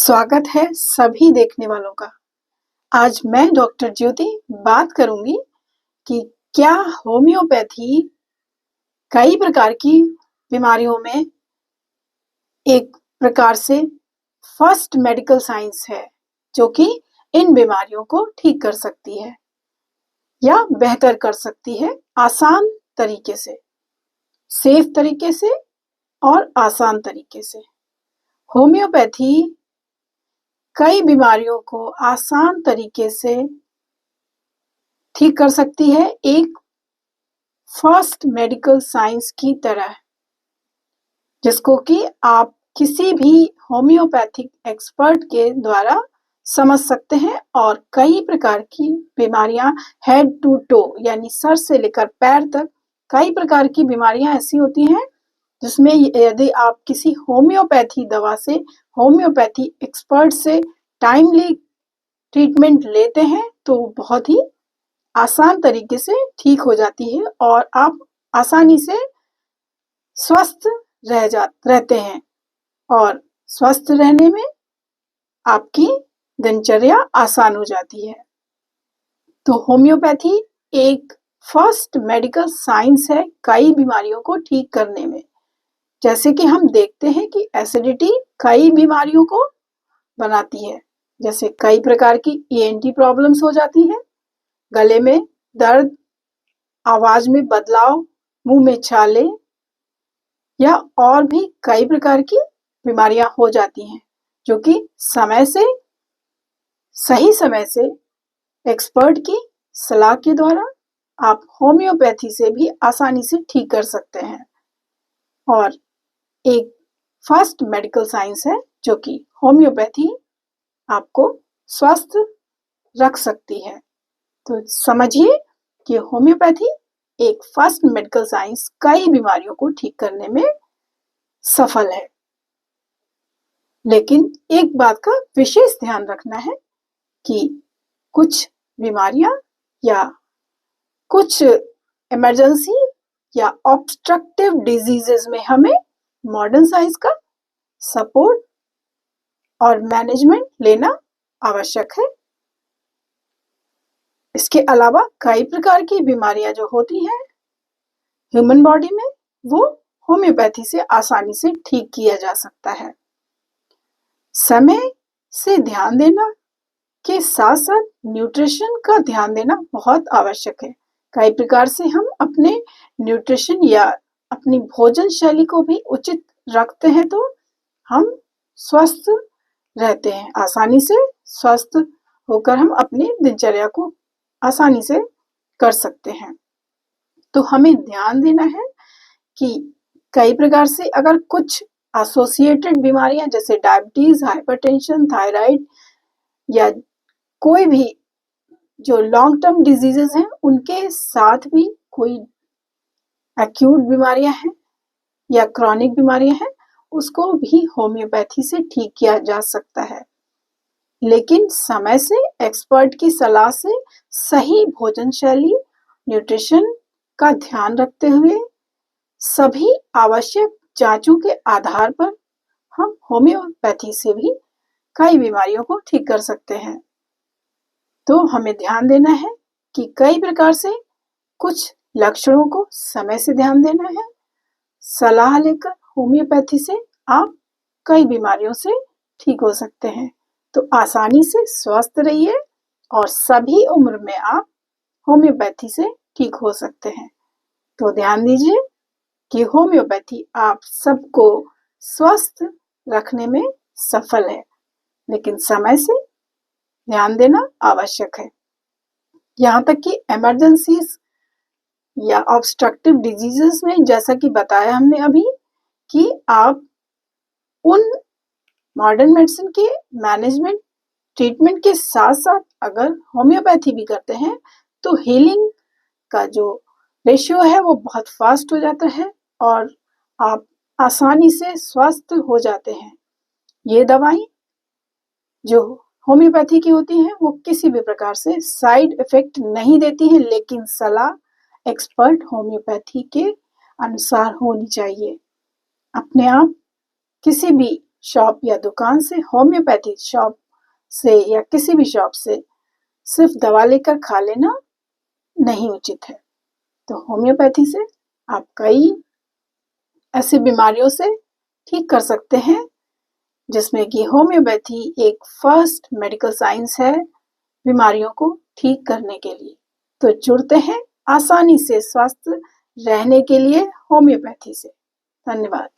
स्वागत है सभी देखने वालों का। आज मैं डॉक्टर ज्योति बात करूंगी कि क्या होम्योपैथी कई प्रकार की बीमारियों में एक प्रकार से फर्स्ट मेडिकल साइंस है जो कि इन बीमारियों को ठीक कर सकती है या बेहतर कर सकती है आसान तरीके से, सेफ तरीके से और आसान तरीके से। होम्योपैथी कई बीमारियों को आसान तरीके से ठीक कर सकती है, एक फर्स्ट मेडिकल साइंस की तरह, जिसको कि आप किसी भी होम्योपैथिक एक्सपर्ट के द्वारा समझ सकते हैं। और कई प्रकार की बीमारियां हेड टू टो यानी सर से लेकर पैर तक कई प्रकार की बीमारियां ऐसी होती हैं जिसमें यदि आप किसी होम्योपैथी दवा से, होम्योपैथी एक्सपर्ट से टाइमली ट्रीटमेंट लेते हैं तो बहुत ही आसान तरीके से ठीक हो जाती है और आप आसानी से स्वस्थ रहते हैं। और स्वस्थ रहने में आपकी दिनचर्या आसान हो जाती है। तो होम्योपैथी एक फर्स्ट मेडिकल साइंस है कई बीमारियों को ठीक करने में। जैसे कि हम देखते हैं कि एसिडिटी कई बीमारियों को बनाती है, जैसे कई प्रकार की ईएनटी प्रॉब्लम्स हो जाती हैं, गले में दर्द, आवाज में बदलाव, मुंह में छाले या और भी कई प्रकार की बीमारियां हो जाती हैं जो कि सही समय से एक्सपर्ट की सलाह के द्वारा आप होम्योपैथी से भी आसानी से ठीक कर सकते हैं। और एक फर्स्ट मेडिकल साइंस है जो कि होम्योपैथी आपको स्वस्थ रख सकती है। तो समझिए कि होम्योपैथी एक फर्स्ट मेडिकल साइंस कई बीमारियों को ठीक करने में सफल है। लेकिन एक बात का विशेष ध्यान रखना है कि कुछ बीमारियां या कुछ इमरजेंसी या ऑब्स्ट्रक्टिव डिजीजेस में हमें मॉडर्न साइंस का सपोर्ट और मैनेजमेंट लेना आवश्यक है। इसके अलावा कई प्रकार की बीमारियां जो होती हैं ह्यूमन बॉडी में, वो होम्योपैथी से आसानी से ठीक किया जा सकता है। समय से ध्यान देना के साथ साथ न्यूट्रिशन का ध्यान देना बहुत आवश्यक है। कई प्रकार से हम अपने न्यूट्रिशन या अपनी भोजन शैली को भी उचित रखते हैं तो हम स्वस्थ रहते हैं। आसानी से स्वस्थ होकर हम अपनी दिनचर्या को आसानी से कर सकते हैं। तो हमें ध्यान देना है कि कई प्रकार से अगर कुछ एसोसिएटेड बीमारियां जैसे डायबिटीज, हाइपरटेंशन, थायराइड या कोई भी जो लॉन्ग टर्म डिजीजेस हैं उनके साथ भी कोई एक्यूट बीमारियां हैं या क्रॉनिक बीमारियां हैं, उसको भी होम्योपैथी से ठीक किया जा सकता है। लेकिन समय से एक्सपर्ट की सलाह से सही भोजन शैली, न्यूट्रिशन का ध्यान रखते हुए सभी आवश्यक जांचों के आधार पर हम होम्योपैथी से भी कई बीमारियों को ठीक कर सकते हैं। तो हमें ध्यान देना है कि कई प्रकार से कुछ लक्षणों को समय से ध्यान देना है। सलाह लेकर होम्योपैथी से आप कई बीमारियों से ठीक हो सकते हैं। तो आसानी से स्वस्थ रहिए और सभी उम्र में आप होम्योपैथी से ठीक हो सकते हैं। तो ध्यान दीजिए कि होम्योपैथी आप सबको स्वस्थ रखने में सफल है, लेकिन समय से ध्यान देना आवश्यक है। यहाँ तक कि इमरजेंसीज या ऑब्स्ट्रक्टिव डिजीजेस में, जैसा कि बताया हमने अभी, कि आप उन मॉडर्न मेडिसिन के मैनेजमेंट ट्रीटमेंट के साथ साथ अगर होम्योपैथी भी करते हैं तो हीलिंग का जो रेशियो है वो बहुत फास्ट हो जाता है और आप आसानी से स्वस्थ हो जाते हैं। ये दवाई जो होम्योपैथी की होती हैं वो किसी भी प्रकार से साइड इफेक्ट नहीं देती हैं, लेकिन सलाह एक्सपर्ट होम्योपैथी के अनुसार होनी चाहिए। अपने आप किसी भी शॉप या दुकान से, होम्योपैथी शॉप से या किसी भी शॉप से सिर्फ दवा लेकर खा लेना नहीं उचित है। तो होम्योपैथी से आप कई ऐसी बीमारियों से ठीक कर सकते हैं, जिसमें कि होम्योपैथी एक फर्स्ट मेडिकल साइंस है बीमारियों को ठीक करने के लिए। तो जुड़ते हैं आसानी से स्वस्थ रहने के लिए होम्योपैथी से। धन्यवाद।